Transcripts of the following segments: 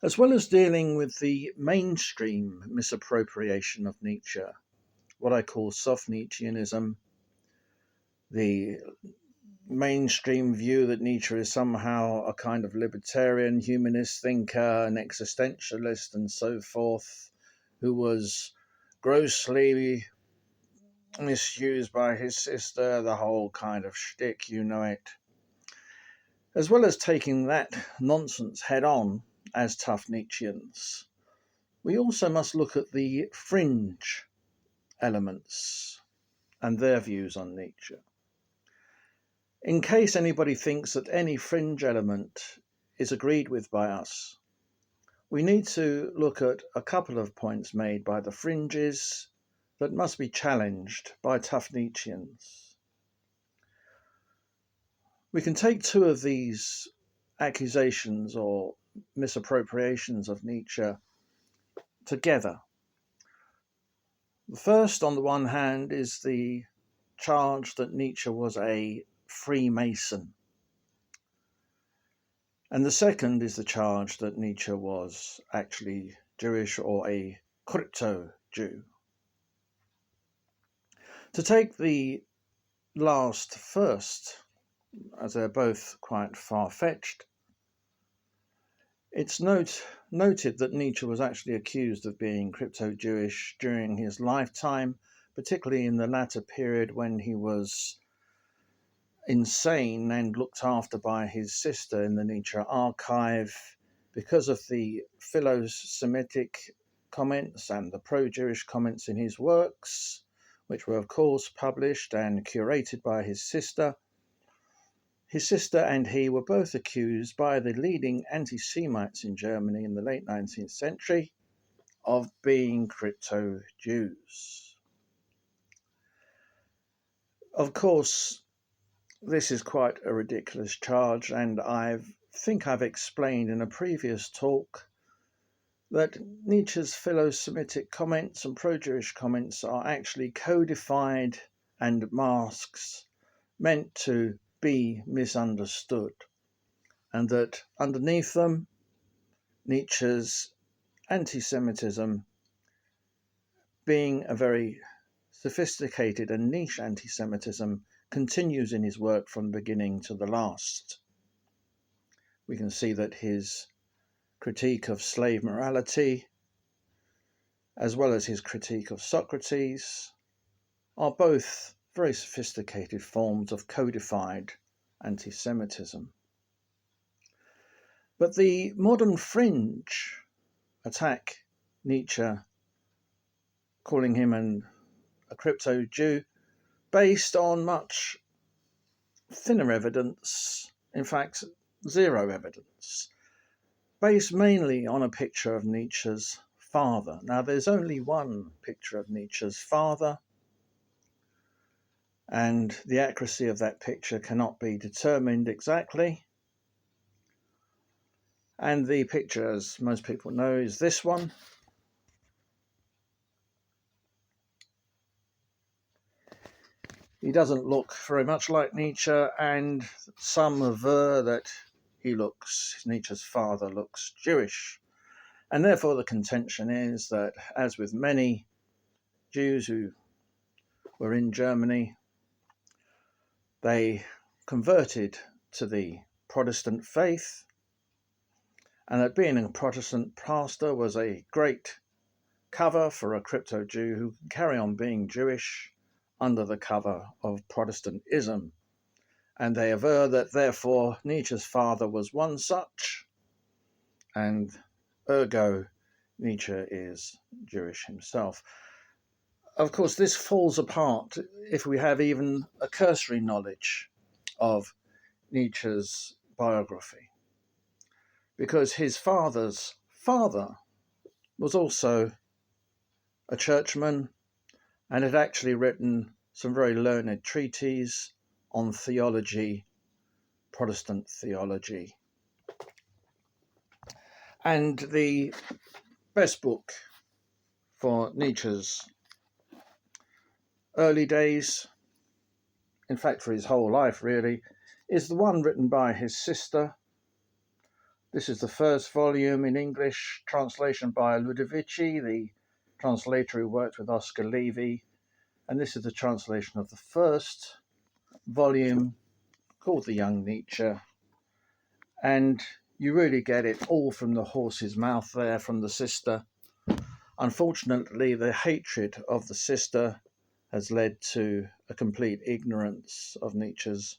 as well as dealing with the mainstream misappropriation of Nietzsche, what I call soft Nietzscheanism, the mainstream view that Nietzsche is somehow a kind of libertarian, humanist thinker, an existentialist, and so forth, who was grossly misused by his sister, the whole kind of shtick, you know it. As well as taking that nonsense head on as tough Nietzscheans, we also must look at the fringe elements and their views on Nietzsche. In case anybody thinks that any fringe element is agreed with by us, we need to look at a couple of points made by the fringes that must be challenged by tough Nietzscheans. We can take two of these accusations or misappropriations of Nietzsche together. The first, on the one hand, is the charge that Nietzsche was a Freemason. And the second is the charge that Nietzsche was actually Jewish or a crypto-Jew. To take the last first, as they're both quite far-fetched, it's noted that Nietzsche was actually accused of being crypto-Jewish during his lifetime, particularly in the latter period when he was insane and looked after by his sister in the Nietzsche archive because of the philo-Semitic comments and the pro-Jewish comments in his works, which were of course published and curated by his sister. His sister and he were both accused by the leading anti-Semites in Germany in the late 19th century of being crypto-Jews. Of course, this is quite a ridiculous charge, and I think I've explained in a previous talk that Nietzsche's philo-Semitic comments and pro-Jewish comments are actually codified and masks meant to be misunderstood, and that underneath them, Nietzsche's anti-Semitism, being a very sophisticated and niche anti-Semitism, continues in his work from the beginning to the last. We can see that his critique of slave morality, as well as his critique of Socrates, are both very sophisticated forms of codified anti-Semitism. But the modern fringe attack Nietzsche, calling him a crypto-Jew, based on much thinner evidence, in fact, zero evidence, based mainly on a picture of Nietzsche's father. Now, there's only one picture of Nietzsche's father, and the accuracy of that picture cannot be determined exactly. And the picture, as most people know, is this one. He doesn't look very much like Nietzsche, and some aver that Nietzsche's father looks Jewish. And therefore the contention is that, as with many Jews who were in Germany, they converted to the Protestant faith, and that being a Protestant pastor was a great cover for a crypto-Jew who can carry on being Jewish under the cover of Protestantism. And they aver that therefore Nietzsche's father was one such, and ergo Nietzsche is Jewish himself. Of course, this falls apart if we have even a cursory knowledge of Nietzsche's biography, because his father's father was also a churchman and had actually written some very learned treatises on theology, Protestant theology. And the best book for Nietzsche's early days, in fact for his whole life really, is the one written by his sister, This is the first volume in English, translation by Ludovici, the translator who worked with Oscar Levy. And this is the translation of the first volume called The Young Nietzsche. And you really get it all from the horse's mouth there, from the sister. Unfortunately, the hatred of the sister has led to a complete ignorance of Nietzsche's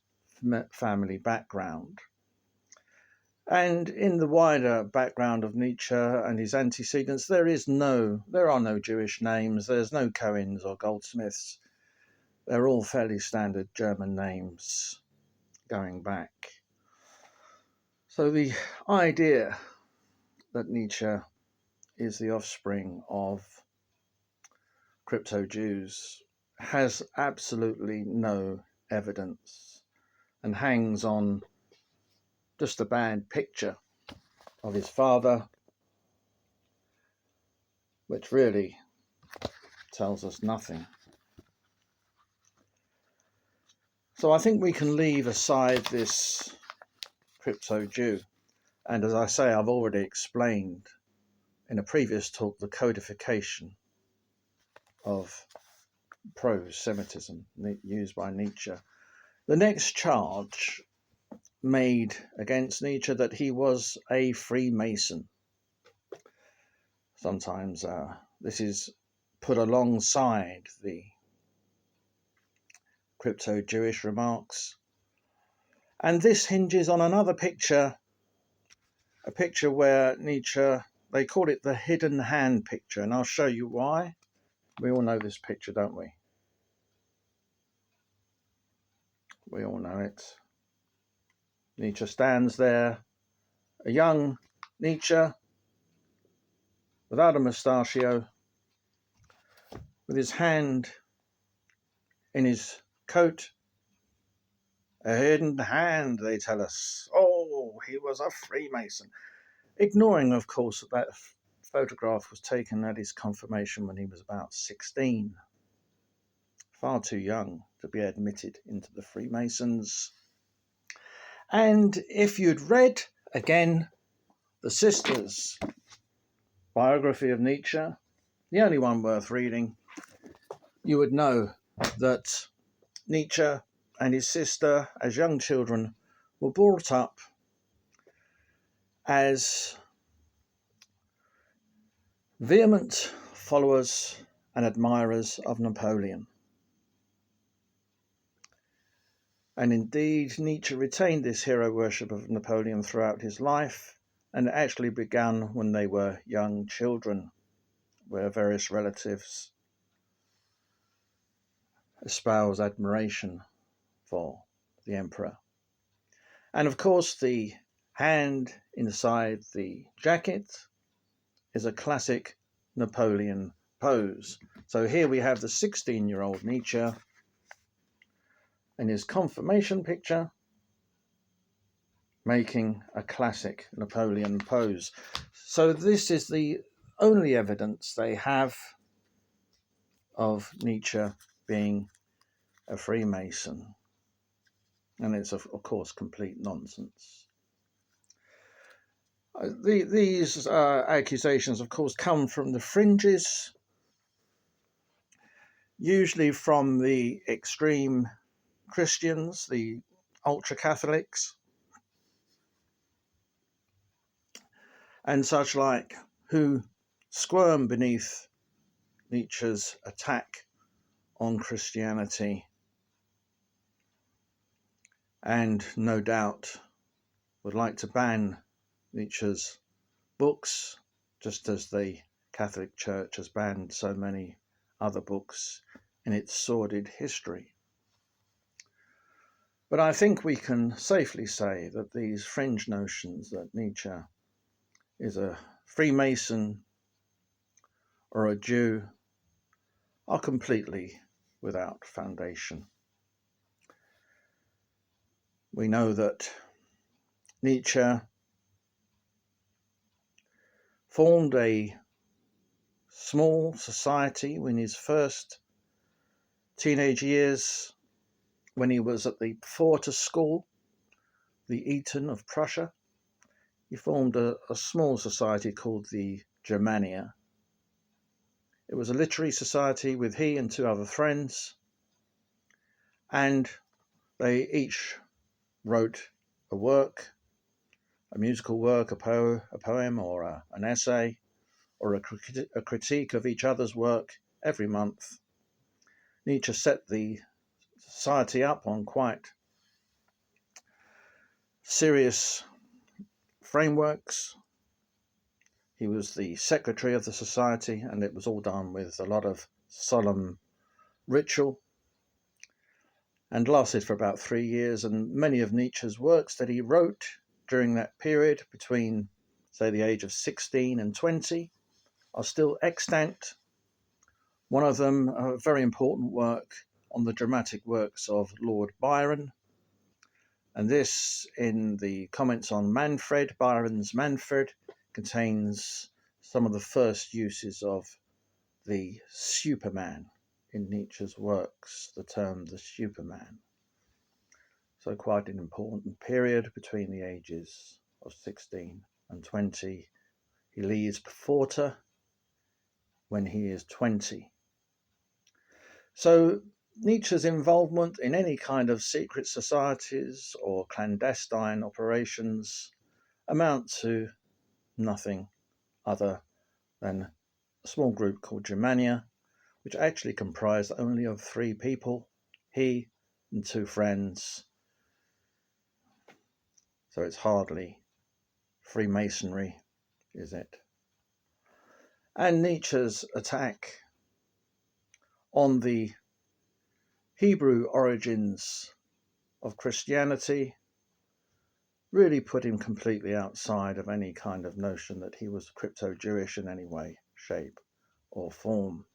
family background. And in the wider background of Nietzsche and his antecedents, there are no Jewish names, there's no Cohens or Goldsmiths. They're all fairly standard German names going back. So the idea that Nietzsche is the offspring of crypto-Jews has absolutely no evidence and hangs on just a bad picture of his father, which really tells us nothing. So I think we can leave aside this crypto-Jew. And as I say, I've already explained in a previous talk the codification of pro-Semitism used by Nietzsche. The next charge made against Nietzsche that he was a Freemason. Sometimes this is put alongside the crypto-Jewish remarks. And this hinges on another picture, a picture where Nietzsche, they call it the hidden hand picture, and I'll show you why. We all know this picture, don't we? We all know it. Nietzsche stands there, a young Nietzsche, without a mustachio, with his hand in his coat. A hidden hand, they tell us. Oh, he was a Freemason. Ignoring, of course, that photograph was taken at his confirmation when he was about 16. Far too young to be admitted into the Freemasons. And if you'd read, again, the sisters' biography of Nietzsche, the only one worth reading, you would know that Nietzsche and his sister, as young children, were brought up as vehement followers and admirers of Napoleon. And indeed, Nietzsche retained this hero worship of Napoleon throughout his life, and it actually began when they were young children, where various relatives espoused admiration for the emperor. And of course, the hand inside the jacket is a classic Napoleon pose. So here we have the 16-year-old Nietzsche in his confirmation picture making a classic Napoleon pose. So this is the only evidence they have of Nietzsche being a Freemason. And it's, of course, complete nonsense. These accusations, of course, come from the fringes, usually from the extreme Christians, the ultra-Catholics, and such like, who squirm beneath Nietzsche's attack on Christianity, and no doubt would like to ban Nietzsche's books, just as the Catholic Church has banned so many other books in its sordid history. But I think we can safely say that these fringe notions that Nietzsche is a Freemason or a Jew are completely without foundation. We know that Nietzsche formed a small society in his first teenage years when he was at the Forster School, the Eton of Prussia, he formed a small society called the Germania. It was a literary society with he and two other friends, and they each wrote a work, a musical work, a poem, or an essay, or a critique of each other's work every month. Nietzsche set the society up on quite serious frameworks. He was the secretary of the society, and it was all done with a lot of solemn ritual, and lasted for about 3 years. And many of Nietzsche's works that he wrote during that period, between, say, the age of 16 and 20, are still extant. One of them, a very important work on the dramatic works of Lord Byron, and this, in the comments on Manfred, Byron's Manfred, contains some of the first uses of the Superman in Nietzsche's works, the term the Superman. So quite an important period between the ages of 16 and 20. He leaves Forster when he is 20. So Nietzsche's involvement in any kind of secret societies or clandestine operations amount to nothing other than a small group called Germania, which actually comprised only of 3 people, he and 2 friends. So it's hardly Freemasonry, is it? And Nietzsche's attack on the Hebrew origins of Christianity really put him completely outside of any kind of notion that he was crypto-Jewish in any way, shape, or form.